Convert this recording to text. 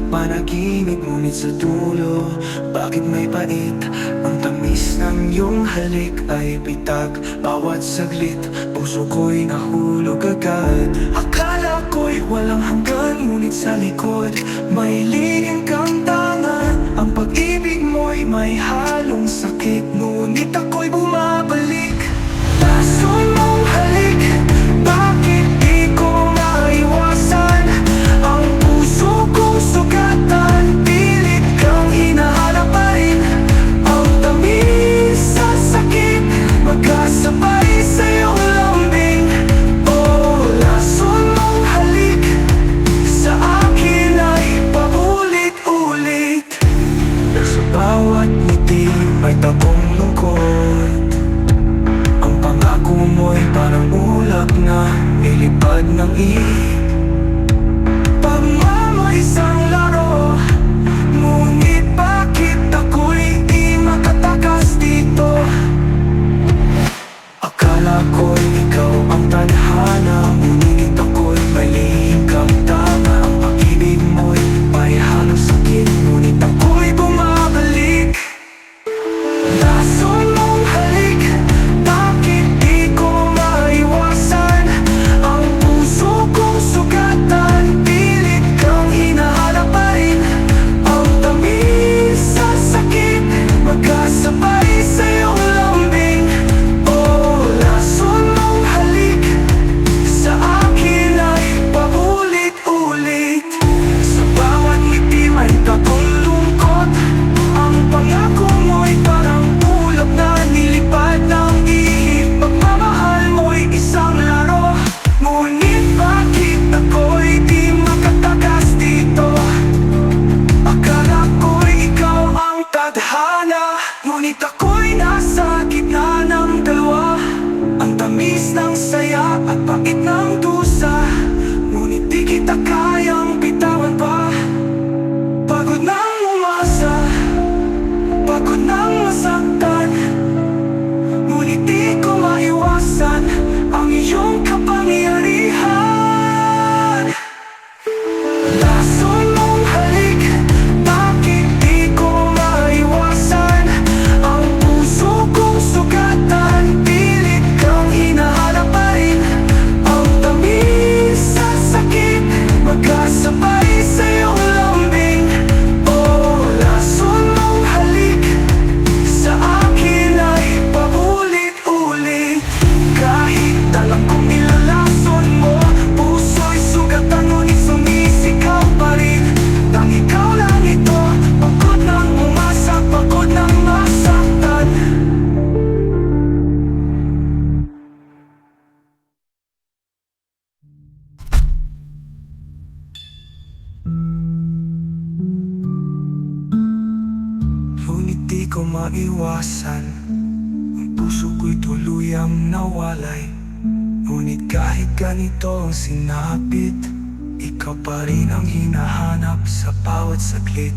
panaginip, ngunit sa dulo, bakit may pait? Ang tamis ng iyong halik ay bitag. Bawat saglit, puso ko'y nahulog agad. Akala ko'y walang hanggan, ngunit sa likod may lihim kang tangan. Ang pag-ibig mo'y may halong sakit, ngunit ako'y bumabalik. Lason mong halik, bakit di ko maiwasan? Ang puso kong sugatan, pilit kang hinahanap pa rin. Ang tamis sa sakit, magkasabay sa iyong lambing. Oh, lason mong halik, sa akin ay paulit-ulit. Sa bawat ngiti may tabong lungkot. Ang pangako mo'y parang ulap na nilipad ng pagmamaisang laro. Ngunit bakit ako'y di makatakas dito? Akala ko'y ikaw ang tadhana, ngunit ako'y may lihim kang tama. Ang pag-ibig mo'y may halong sakit, ngunit ako'y bumabalik. Lason mong halik, bakit di ko maiwasan? Ang puso kong sugatan, pilit kang hinahanap pa rin. Ang tamis sa sakit, magkasabay sa iyong lambing. Oh, lason mong halik, sa akin ay paulit-ulit. Sa bawat ngiti may tabong lungkot. Ang pangako mo'y parang ulap na nilipad ng ihip. Pagmamahal mo'y isang laro, ngunit bakit ako'y di makatakas dito? Akala ko'y ikaw ang tadhana, ngunit ako'y nasa gitna ng dalawa. Ang tamis ng saya at pait ng dusa, ngunit di kita kayang bitawan pa. Pagod nang umasa, pagod nang masaktan, ngunit di ko maiwasan ang iyong kapangyarihan. Lason mong halik, bakit di ko maiwasan? Ang puso kong sugatan, pilit kang hinahanap pa rin. Ang tamis sa sakit, magkasabay sa iyong lambing. Oh, lason mong halik, sa akin ay paulit-ulit. Kahit alam kong nilalason mo, puso'y sugatan, ngunit sumisigaw pa rin. Nang ikaw lang ito, pagod nang umasa, pagod nang masaktan. Ngunit di ko maiwasan, ang puso ko'y tuluyang nawalay. Ngunit kahit ganito ang sinapit, ikaw pa rin ang hinahanap sa bawat saglit.